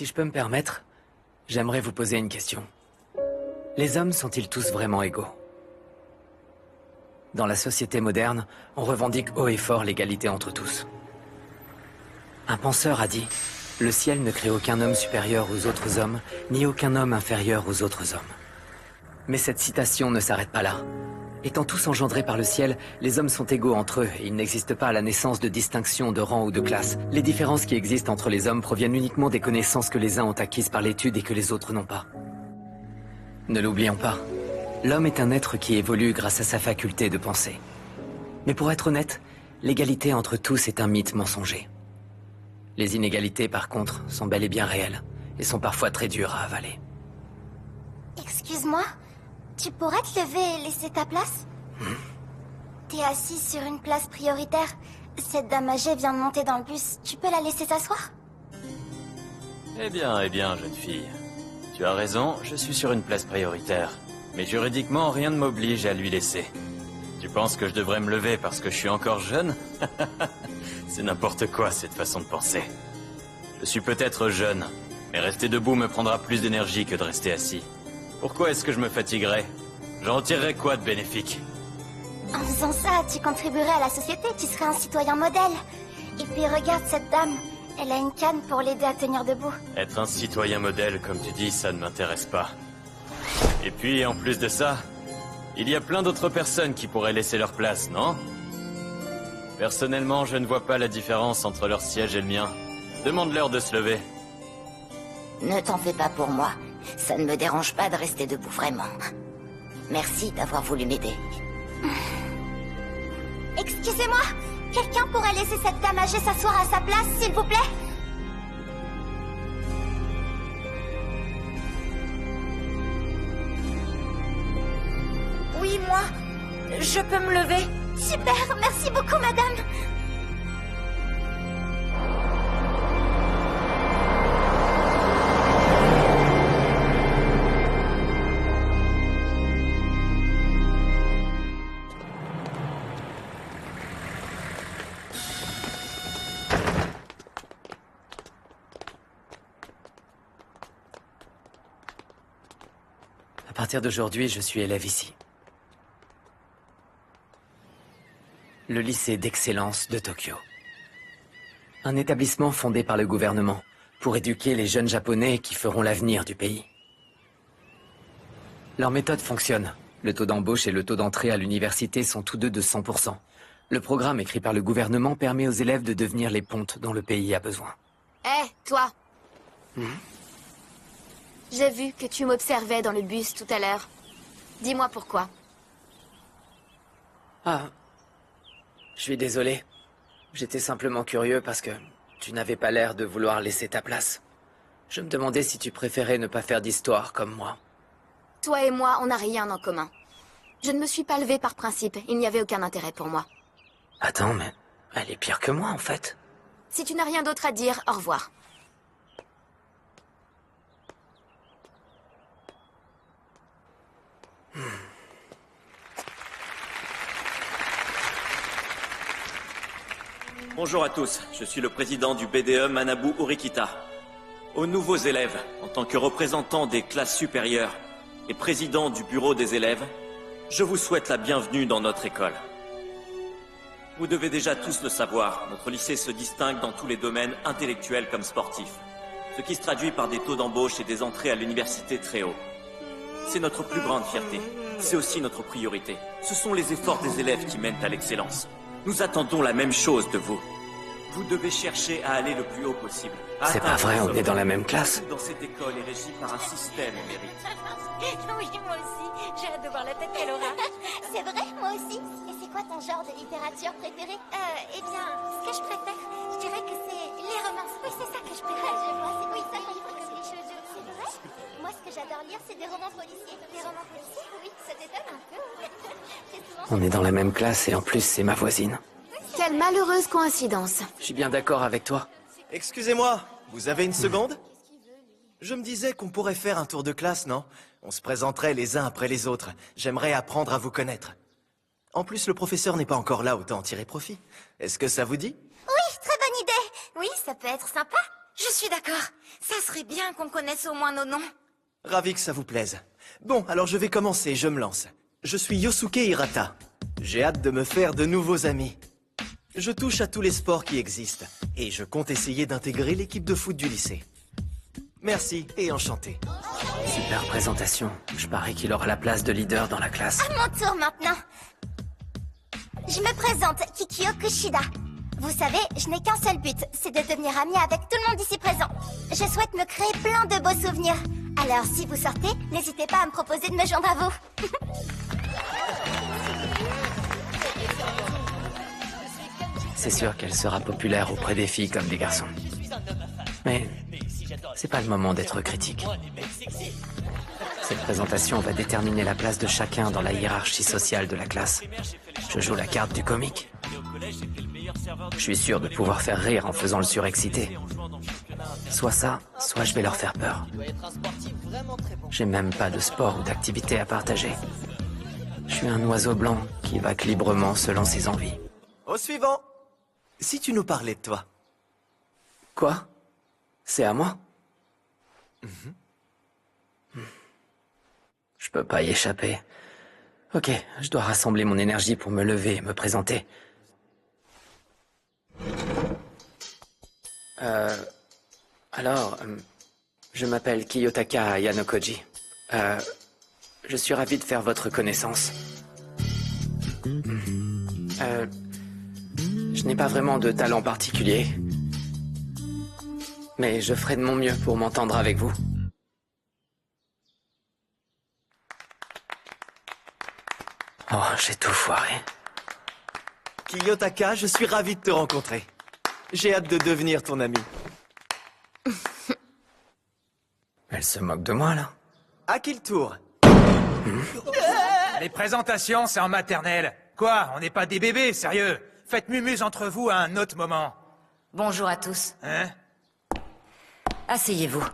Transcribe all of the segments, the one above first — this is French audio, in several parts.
Si je peux me permettre, j'aimerais vous poser une question. Les hommes sont-ils tous vraiment égaux? Dans la société moderne, on revendique haut et fort l'égalité entre tous. Un penseur a dit « Le ciel ne crée aucun homme supérieur aux autres hommes, ni aucun homme inférieur aux autres hommes. » Mais cette citation ne s'arrête pas là. Étant tous engendrés par le ciel, les hommes sont égaux entre eux et il n'existe pas à la naissance de distinction de rang ou de classe. Les différences qui existent entre les hommes proviennent uniquement des connaissances que les uns ont acquises par l'étude et que les autres n'ont pas. Ne l'oublions pas, l'homme est un être qui évolue grâce à sa faculté de penser. Mais pour être honnête, l'égalité entre tous est un mythe mensonger. Les inégalités, par contre, sont bel et bien réelles et sont parfois très dures à avaler. Excuse-moi, tu pourrais te lever et laisser ta place? T'es assis sur une place prioritaire. Cette dame âgée vient de monter dans le bus. Tu peux la laisser s'asseoir? Eh bien, jeune fille. Tu as raison, je suis sur une place prioritaire. Mais juridiquement, rien ne m'oblige à lui laisser. Tu penses que je devrais me lever parce que je suis encore jeune? C'est n'importe quoi, cette façon de penser. Je suis peut-être jeune, mais rester debout me prendra plus d'énergie que de rester assis. Pourquoi est-ce que je me fatiguerais? J'en retirerais quoi de bénéfique? En faisant ça, tu contribuerais à la société, tu serais un citoyen modèle. Et puis regarde cette dame, elle a une canne pour l'aider à tenir debout. Être un citoyen modèle, comme tu dis, ça ne m'intéresse pas. Et puis, en plus de ça, il y a plein d'autres personnes qui pourraient laisser leur place, non? Personnellement, je ne vois pas la différence entre leur siège et le mien. Demande-leur de se lever. Ne t'en fais pas pour moi. Ça ne me dérange pas de rester debout, vraiment. Merci d'avoir voulu m'aider. Excusez-moi, quelqu'un pourrait laisser cette dame âgée s'asseoir à sa place, s'il vous plaît? Oui, moi. Je peux me lever? Super, merci beaucoup, madame. À partir d'aujourd'hui, je suis élève ici. Le lycée d'excellence de Tokyo. Un établissement fondé par le gouvernement pour éduquer les jeunes japonais qui feront l'avenir du pays. Leur méthode fonctionne. Le taux d'embauche et le taux d'entrée à l'université sont tous deux de 100%. Le programme écrit par le gouvernement permet aux élèves de devenir les pontes dont le pays a besoin. Hé, toi! J'ai vu que tu m'observais dans le bus tout à l'heure. Dis-moi pourquoi. Ah, je suis désolé. J'étais simplement curieux parce que tu n'avais pas l'air de vouloir laisser ta place. Je me demandais si tu préférais ne pas faire d'histoire comme moi. Toi et moi, on n'a rien en commun. Je ne me suis pas levée par principe. Il n'y avait aucun intérêt pour moi. Attends, mais elle est pire que moi en fait. Si tu n'as rien d'autre à dire, au revoir. Bonjour à tous, je suis le président du BDE Manabu Urikita. Aux nouveaux élèves, en tant que représentant des classes supérieures et président du bureau des élèves, je vous souhaite la bienvenue dans notre école. Vous devez déjà tous le savoir, notre lycée se distingue dans tous les domaines intellectuels comme sportifs, ce qui se traduit par des taux d'embauche et des entrées à l'université très hauts. C'est notre plus grande fierté, c'est aussi notre priorité. Ce sont les efforts des élèves qui mènent à l'excellence. Nous attendons la même chose de vous. Vous devez chercher à aller le plus haut possible. C'est pas vrai, on est dans la même classe. Dans cette école est régie par un système au mérite. Oui, moi aussi. J'ai hâte de voir la tête qu'elle aura. C'est vrai, moi aussi. Et c'est quoi ton genre de littérature préféré? Eh bien, ce que je préfère, je dirais que c'est les romances. Oui, c'est ça que je préfère. Oui, ça, il faut que c'est les choses. C'est vrai? Moi, ce que j'adore lire, c'est des romans policiers. Des romans policiers? Oui, ça t'étonne un peu. On est dans la même classe et en plus c'est ma voisine. Quelle malheureuse coïncidence. Je suis bien d'accord avec toi. Excusez-moi, vous avez une seconde? Je me disais qu'on pourrait faire un tour de classe, non? On se présenterait les uns après les autres. J'aimerais apprendre à vous connaître. En plus, le professeur n'est pas encore là, autant en tirer profit. Est-ce que ça vous dit? Oui, très bonne idée. Oui, ça peut être sympa. Je suis d'accord. Ça serait bien qu'on connaisse au moins nos noms. Ravi que ça vous plaise. Bon, alors je vais commencer, je me lance. Je suis Yosuke Hirata. J'ai hâte de me faire de nouveaux amis. Je touche à tous les sports qui existent, et je compte essayer d'intégrer l'équipe de foot du lycée. Merci, et enchanté. Super présentation. Je parie qu'il aura la place de leader dans la classe. À mon tour maintenant. Je me présente, Kikyo Kushida. Vous savez, je n'ai qu'un seul but, c'est de devenir amie avec tout le monde ici présent. Je souhaite me créer plein de beaux souvenirs. Alors, si vous sortez, n'hésitez pas à me proposer de me joindre à vous. C'est sûr qu'elle sera populaire auprès des filles comme des garçons. Mais c'est pas le moment d'être critique. Cette présentation va déterminer la place de chacun dans la hiérarchie sociale de la classe. Je joue la carte du comique. Je suis sûr de pouvoir faire rire en faisant le surexcité. Soit ça, soit je vais leur faire peur. J'ai même pas de sport ou d'activité à partager. Je suis un oiseau blanc qui vague librement selon ses envies. Au suivant. Si tu nous parlais de toi. Quoi? C'est à moi? Je peux pas y échapper. Ok, je dois rassembler mon énergie pour me lever et me présenter. Je m'appelle Kiyotaka Yanokoji. Je suis ravi de faire votre connaissance. Je n'ai pas vraiment de talent particulier. Mais je ferai de mon mieux pour m'entendre avec vous. Oh, j'ai tout foiré. Kiyotaka, je suis ravi de te rencontrer. J'ai hâte de devenir ton ami. Elle se moque de moi, là? À qui le tour? Les présentations, c'est en maternelle. Quoi, on n'est pas des bébés, sérieux? Faites mumuse entre vous à un autre moment. Bonjour à tous. Hein? Asseyez-vous.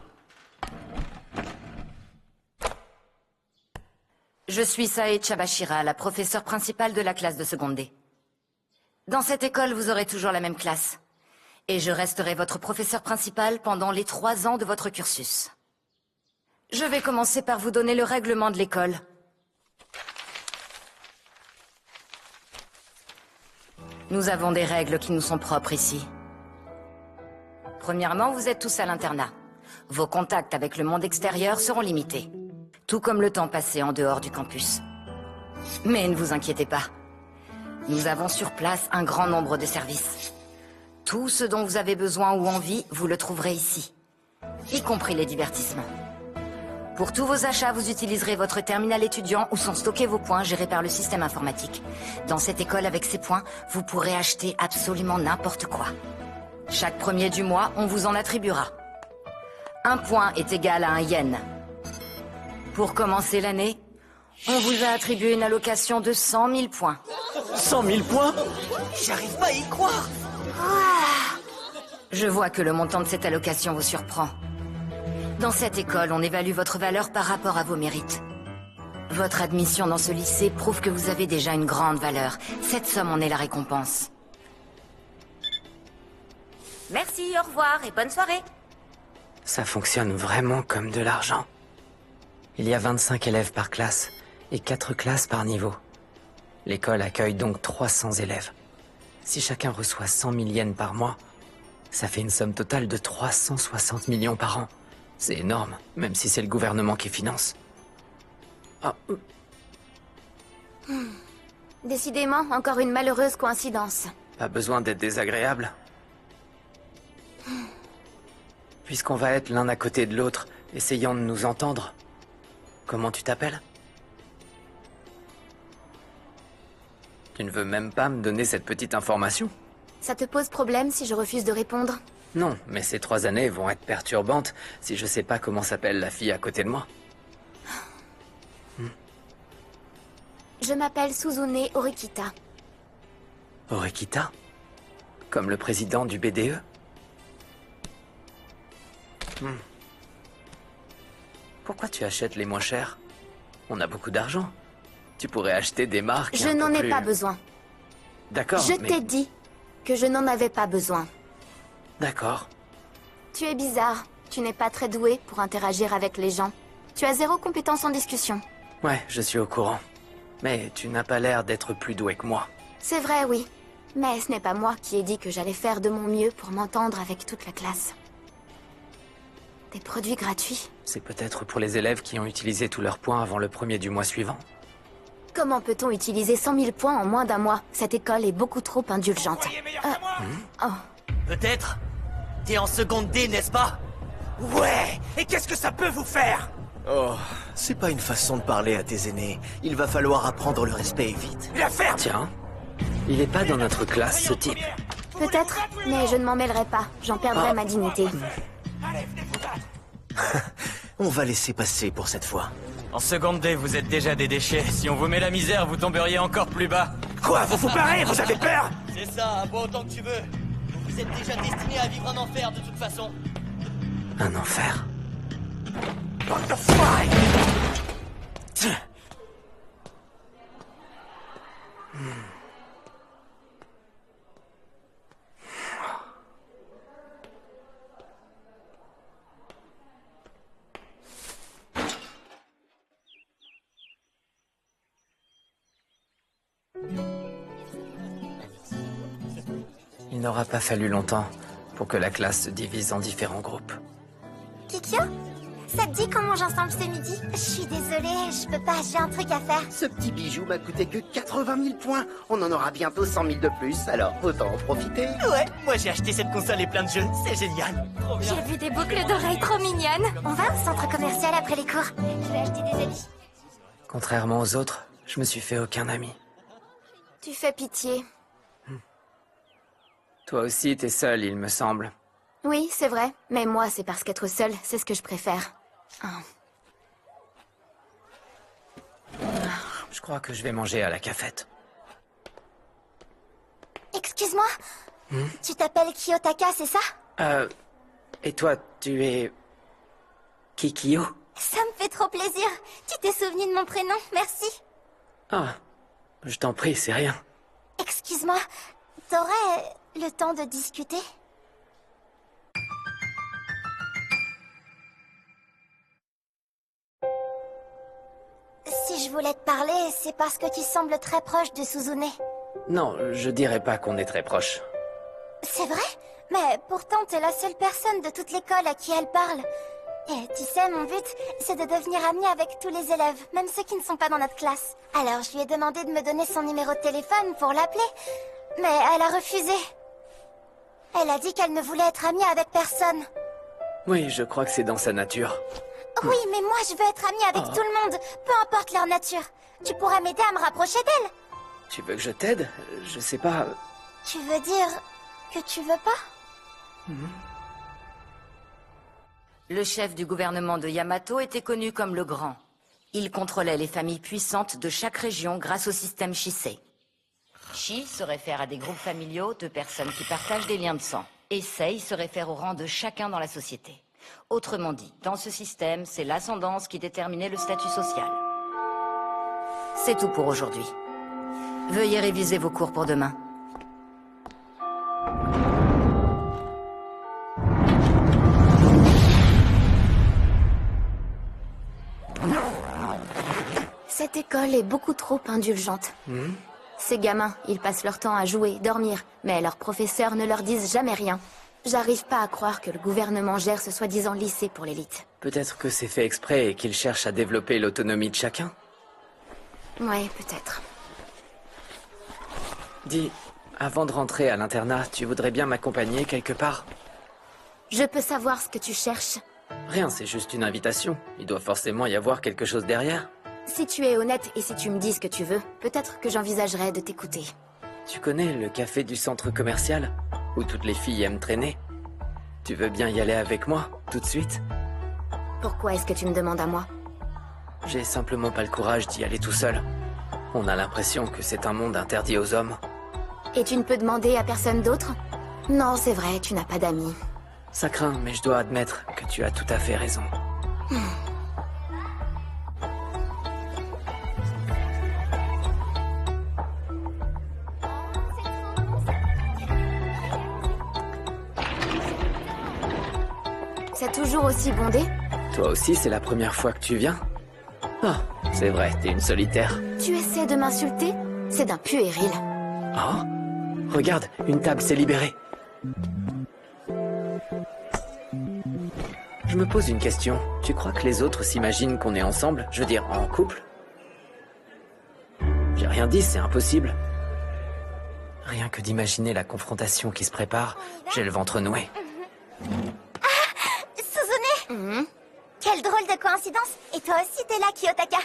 Je suis Sae Chabashira, la professeure principale de la classe de seconde D. Dans cette école, vous aurez toujours la même classe. Et je resterai votre professeur principal pendant les 3 ans de votre cursus. Je vais commencer par vous donner le règlement de l'école. Nous avons des règles qui nous sont propres ici. Premièrement, vous êtes tous à l'internat. Vos contacts avec le monde extérieur seront limités. Tout comme le temps passé en dehors du campus. Mais ne vous inquiétez pas. Nous avons sur place un grand nombre de services. Tout ce dont vous avez besoin ou envie, vous le trouverez ici. Y compris les divertissements. Pour tous vos achats, vous utiliserez votre terminal étudiant où sont stockés vos points gérés par le système informatique. Dans cette école, avec ces points, vous pourrez acheter absolument n'importe quoi. Chaque premier du mois, on vous en attribuera. 1 point est égal à 1 yen. Pour commencer l'année, on vous a attribué une allocation de 100 000 points. 100 000 points? J'arrive pas à y croire. Je vois que le montant de cette allocation vous surprend. Dans cette école, on évalue votre valeur par rapport à vos mérites. Votre admission dans ce lycée prouve que vous avez déjà une grande valeur. Cette somme en est la récompense. Merci, au revoir et bonne soirée. Ça fonctionne vraiment comme de l'argent. Il y a 25 élèves par classe et 4 classes par niveau. L'école accueille donc 300 élèves. Si chacun reçoit 100 000 yens par mois, ça fait une somme totale de 360 millions par an. C'est énorme, même si c'est le gouvernement qui finance. Ah, Décidément, encore une malheureuse coïncidence. pas besoin d'être désagréable. Puisqu'on va être l'un à côté de l'autre, essayant de nous entendre. Comment tu t'appelles? Tu ne veux même pas me donner cette petite information? Ça te pose problème si je refuse de répondre? Non, mais ces 3 années vont être perturbantes si je sais pas comment s'appelle la fille à côté de moi. Je m'appelle Suzune Orikita. Orikita? Comme le président du BDE? Pourquoi tu achètes les moins chers? On a beaucoup d'argent. Tu pourrais acheter des marques. Je n'en ai pas besoin. D'accord, Je mais... t'ai dit que je n'en avais pas besoin. D'accord. Tu es bizarre. Tu n'es pas très doué pour interagir avec les gens. Tu as 0 compétence en discussion. Ouais, je suis au courant. Mais tu n'as pas l'air d'être plus doué que moi. C'est vrai, oui. Mais ce n'est pas moi qui ai dit que j'allais faire de mon mieux pour m'entendre avec toute la classe. Des produits gratuits? C'est peut-être pour les élèves qui ont utilisé tous leurs points avant le 1er du mois suivant. Comment peut-on utiliser 100 000 points en moins d'un mois? Cette école est beaucoup trop indulgente. Peut-être? T'es en seconde D, n'est-ce pas? Ouais. Et qu'est-ce que ça peut vous faire? Oh, c'est pas une façon de parler à tes aînés. Il va falloir apprendre le respect vite. La ferme! Tiens, il est pas dans notre classe, ce type. Peut-être, mais je ne m'en mêlerai pas. J'en perdrai ma dignité. On va laisser passer pour cette fois. En seconde D, vous êtes déjà des déchets. Si on vous met la misère, vous tomberiez encore plus bas. Quoi, vous vous barrez? Vous avez peur? C'est ça, bois autant que tu veux. Vous êtes déjà destiné à vivre un enfer de toute façon. Un enfer. Bande d'enfoirés! Il n'aura pas fallu longtemps pour que la classe se divise en différents groupes. Kikyo? Ça te dit qu'on mange ensemble ce midi? Je suis désolée, je peux pas, j'ai un truc à faire. Ce petit bijou m'a coûté que 80 000 points. On en aura bientôt 100 000 de plus, alors autant en profiter. Ouais, moi j'ai acheté cette console et plein de jeux. C'est génial. Trop bien. J'ai vu des boucles d'oreilles trop mignonnes. On va au centre commercial après les cours. Je vais acheter des habits. Contrairement aux autres, je me suis fait aucun ami. Tu fais pitié. Toi aussi, t'es seul, il me semble. Oui, c'est vrai. Mais moi, c'est parce qu'être seule, c'est ce que je préfère. Je crois que je vais manger à la cafette. Excuse-moi? Tu t'appelles Kiyotaka, c'est ça? Et toi, tu es... Kikyo? Ça me fait trop plaisir. Tu t'es souvenu de mon prénom, merci. Ah, je t'en prie, c'est rien. Excuse-moi, t'aurais le temps de discuter? Si je voulais te parler, c'est parce que tu sembles très proche de Suzune. Non, je dirais pas qu'on est très proches. C'est vrai? Mais pourtant, t'es la seule personne de toute l'école à qui elle parle. Et tu sais, mon but, c'est de devenir amie avec tous les élèves, même ceux qui ne sont pas dans notre classe. Alors, je lui ai demandé de me donner son numéro de téléphone pour l'appeler, mais elle a refusé. Elle a dit qu'elle ne voulait être amie avec personne. Oui, je crois que c'est dans sa nature. Oui, mais moi, je veux être amie avec tout le monde, peu importe leur nature. Tu pourras m'aider à me rapprocher d'elle. Tu veux que je t'aide? Je sais pas... Tu veux dire que tu veux pas? Le chef du gouvernement de Yamato était connu comme le Grand. Il contrôlait les familles puissantes de chaque région grâce au système Shisei. Shi se réfère à des groupes familiaux de personnes qui partagent des liens de sang. Et Sei se réfère au rang de chacun dans la société. Autrement dit, dans ce système, c'est l'ascendance qui déterminait le statut social. C'est tout pour aujourd'hui. Veuillez réviser vos cours pour demain. Cette école est beaucoup trop indulgente. Ces gamins, ils passent leur temps à jouer, dormir, mais leurs professeurs ne leur disent jamais rien. J'arrive pas à croire que le gouvernement gère ce soi-disant lycée pour l'élite. Peut-être que c'est fait exprès et qu'ils cherchent à développer l'autonomie de chacun. Ouais, peut-être. Dis, avant de rentrer à l'internat, tu voudrais bien m'accompagner quelque part? Je peux savoir ce que tu cherches. Rien, c'est juste une invitation. Il doit forcément y avoir quelque chose derrière. Si tu es honnête et si tu me dis ce que tu veux, peut-être que j'envisagerais de t'écouter. Tu connais le café du centre commercial? Où toutes les filles aiment traîner? Tu veux bien y aller avec moi, tout de suite? Pourquoi est-ce que tu me demandes à moi? J'ai simplement pas le courage d'y aller tout seul. On a l'impression que c'est un monde interdit aux hommes. Et tu ne peux demander à personne d'autre? Non, c'est vrai, tu n'as pas d'amis. Ça craint, mais je dois admettre que tu as tout à fait raison. C'est toujours aussi bondé? Toi aussi, c'est la première fois que tu viens? Ah, c'est vrai, t'es une solitaire. Tu essaies de m'insulter? C'est d'un puéril. Oh, regarde, une table s'est libérée. Je me pose une question. Tu crois que les autres s'imaginent qu'on est ensemble? Je veux dire, en couple? J'ai rien dit, c'est impossible. Rien que d'imaginer la confrontation qui se prépare, j'ai le ventre noué. Suzune Quelle drôle de coïncidence. Et toi aussi, t'es là, Kiyotaka.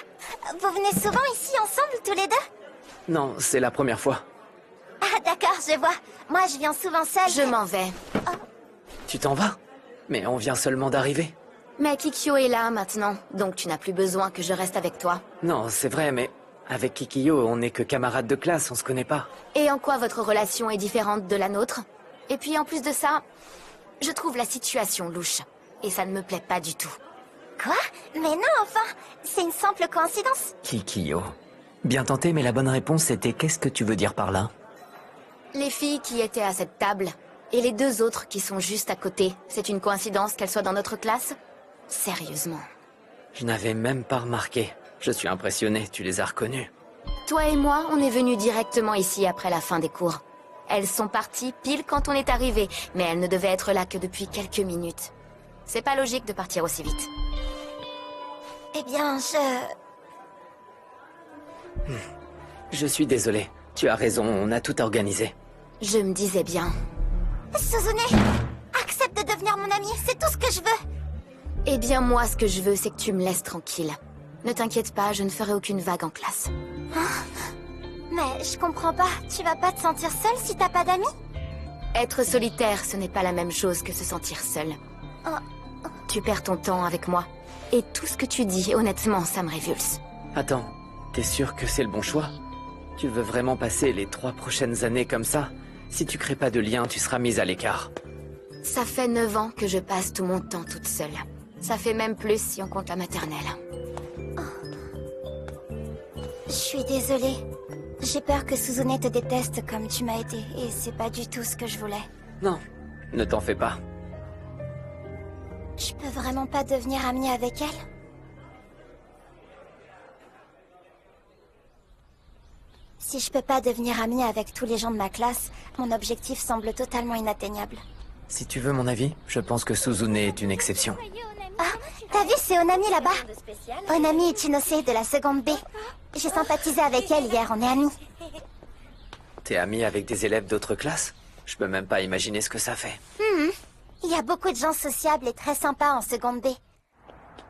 Vous venez souvent ici ensemble, tous les deux? Non, c'est la première fois. Ah, d'accord, je vois. Moi, je viens souvent seule. Je m'en vais. Tu t'en vas? Mais on vient seulement d'arriver. Mais Kikyo est là maintenant, donc tu n'as plus besoin que je reste avec toi. Non, c'est vrai, mais avec Kikiyo, on n'est que camarades de classe, on se connaît pas. Et en quoi votre relation est différente de la nôtre? Et puis en plus de ça, je trouve la situation louche. Et ça ne me plaît pas du tout. Quoi? Mais non, enfin, c'est une simple coïncidence. Kikiyo. Bien tenté, mais la bonne réponse était qu'est-ce que tu veux dire par là? Les filles qui étaient à cette table, et les deux autres qui sont juste à côté, c'est une coïncidence qu'elles soient dans notre classe? Sérieusement. Je n'avais même pas remarqué. Je suis impressionné, tu les as reconnues. Toi et moi, on est venus directement ici après la fin des cours. Elles sont parties pile quand on est arrivé, mais elles ne devaient être là que depuis quelques minutes. C'est pas logique de partir aussi vite. Eh bien, Je suis désolé. Tu as raison, on a tout organisé. Je me disais bien. Suzune, accepte de devenir mon amie, c'est tout ce que je veux. Eh bien, moi, ce que je veux, c'est que tu me laisses tranquille. Ne t'inquiète pas, je ne ferai aucune vague en classe. Mais je comprends pas, tu vas pas te sentir seule si t'as pas d'amis? Être solitaire, ce n'est pas la même chose que se sentir seul. Tu perds ton temps avec moi. Et tout ce que tu dis, honnêtement, ça me révulse. Attends, t'es sûr que c'est le bon choix? Tu veux vraiment passer les 3 prochaines années comme ça? Si tu crées pas de lien, tu seras mise à l'écart. Ça fait 9 ans que je passe tout mon temps toute seule. Ça fait même plus si on compte la maternelle. Je suis désolée. J'ai peur que Suzune te déteste comme tu m'as aidé, et c'est pas du tout ce que je voulais. Non, ne t'en fais pas. Je peux vraiment pas devenir amie avec elle? Si je peux pas devenir amie avec tous les gens de ma classe, mon objectif semble totalement inatteignable. Si tu veux mon avis, je pense que Suzune est une exception. Ah, t'as vu, c'est Onami là-bas. Onami Ichinose de la seconde B. J'ai sympathisé avec elle hier, on est amis. T'es amie avec des élèves d'autres classes? Je peux même pas imaginer ce que ça fait. Il y a beaucoup de gens sociables et très sympas en seconde B.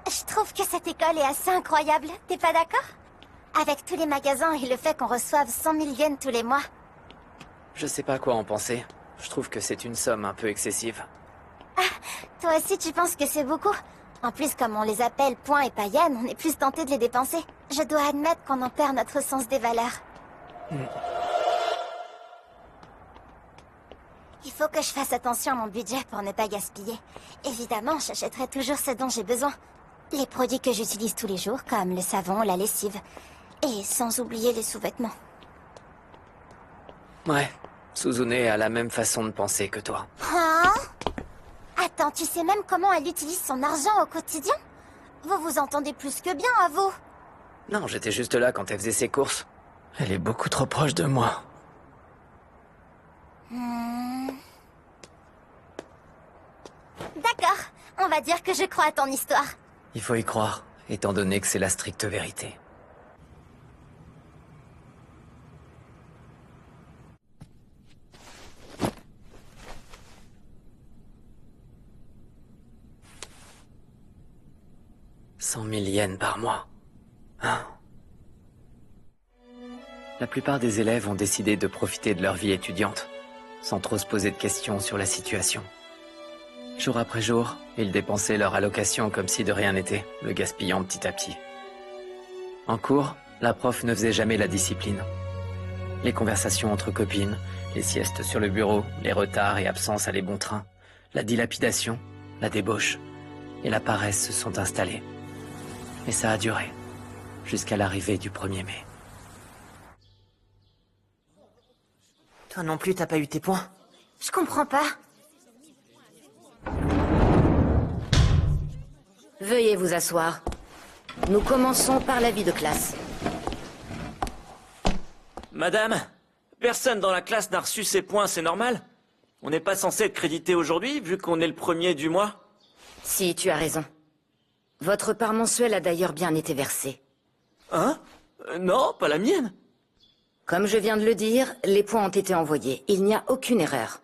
Je trouve que cette école est assez incroyable, t'es pas d'accord? Avec tous les magasins et le fait qu'on reçoive 100 000 yens tous les mois. Je sais pas quoi en penser. Je trouve que c'est une somme un peu excessive. Toi aussi tu penses que c'est beaucoup? En plus, comme on les appelle points et pas yens, on est plus tenté de les dépenser. Je dois admettre qu'on en perd notre sens des valeurs. Il faut que je fasse attention à mon budget pour ne pas gaspiller. Évidemment, j'achèterai toujours ce dont j'ai besoin. Les produits que j'utilise tous les jours, comme le savon, la lessive. Et sans oublier les sous-vêtements. Ouais, Suzune a la même façon de penser que toi. Hein? Attends, tu sais même comment elle utilise son argent au quotidien? Vous vous entendez plus que bien, à vous. Non, j'étais juste là quand elle faisait ses courses. Elle est beaucoup trop proche de moi. D'accord, on va dire que je crois à ton histoire. Il faut y croire, étant donné que c'est la stricte vérité. « 100 000 yens par mois. Hein? La plupart des élèves ont décidé de profiter de leur vie étudiante, sans trop se poser de questions sur la situation. Jour après jour, ils dépensaient leur allocation comme si de rien n'était, le gaspillant petit à petit. En cours, la prof ne faisait jamais la discipline. Les conversations entre copines, les siestes sur le bureau, les retards et absences à les bons trains, la dilapidation, la débauche et la paresse se sont installés. Et ça a duré, jusqu'à l'arrivée du 1er mai. Toi non plus, t'as pas eu tes points? Je comprends pas. Veuillez vous asseoir. Nous commençons par la vie de classe. Madame, personne dans la classe n'a reçu ses points, c'est normal? On n'est pas censé être crédité aujourd'hui, vu qu'on est le premier du mois? Si, tu as raison. Votre part mensuelle a d'ailleurs bien été versée. Hein? Non, pas la mienne. Comme je viens de le dire, les points ont été envoyés. Il n'y a aucune erreur.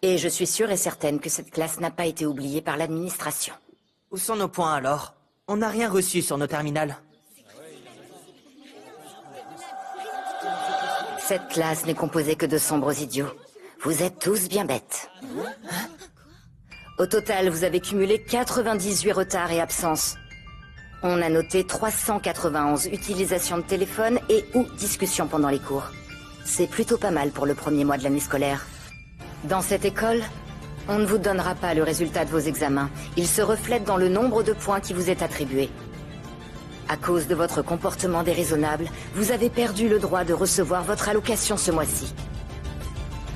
Et je suis sûre et certaine que cette classe n'a pas été oubliée par l'administration. Où sont nos points alors? On n'a rien reçu sur nos terminales. Cette classe n'est composée que de sombres idiots. Vous êtes tous bien bêtes. Au total, vous avez cumulé 98 retards et absences. On a noté 391 utilisations de téléphone et ou discussions pendant les cours. C'est plutôt pas mal pour le premier mois de l'année scolaire. Dans cette école, on ne vous donnera pas le résultat de vos examens. Il se reflète dans le nombre de points qui vous est attribué. À cause de votre comportement déraisonnable, vous avez perdu le droit de recevoir votre allocation ce mois-ci.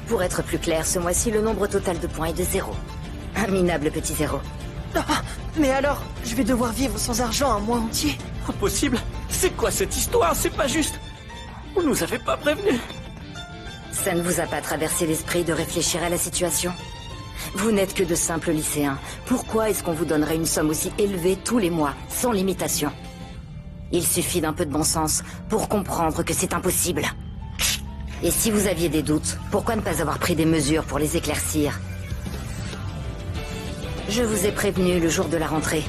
Pour être plus clair, ce mois-ci, le nombre total de points est de 0. Un minable petit 0. Ah, mais alors, je vais devoir vivre sans argent un mois entier. Impossible. C'est quoi cette histoire? C'est pas juste. Vous nous avez pas prévenus. Ça ne vous a pas traversé l'esprit de réfléchir à la situation? Vous n'êtes que de simples lycéens. Pourquoi est-ce qu'on vous donnerait une somme aussi élevée tous les mois, sans limitation? Il suffit d'un peu de bon sens pour comprendre que c'est impossible. Et si vous aviez des doutes, pourquoi ne pas avoir pris des mesures pour les éclaircir? Je vous ai prévenu le jour de la rentrée.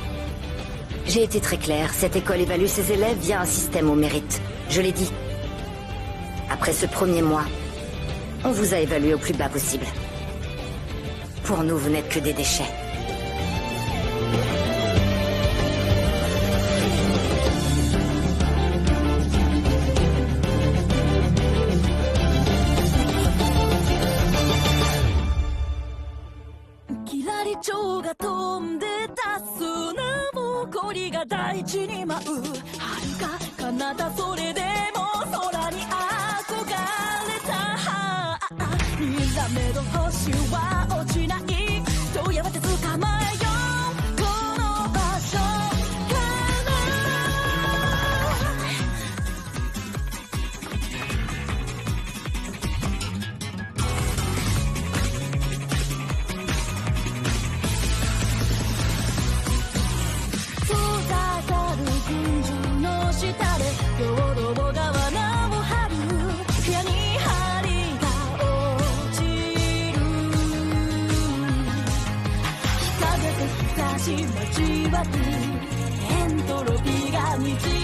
J'ai été très clair, cette école évalue ses élèves via un système au mérite. Je l'ai dit. Après ce premier mois, on vous a évalué au plus bas possible. Pour nous, vous n'êtes que des déchets.エントロピーが満ち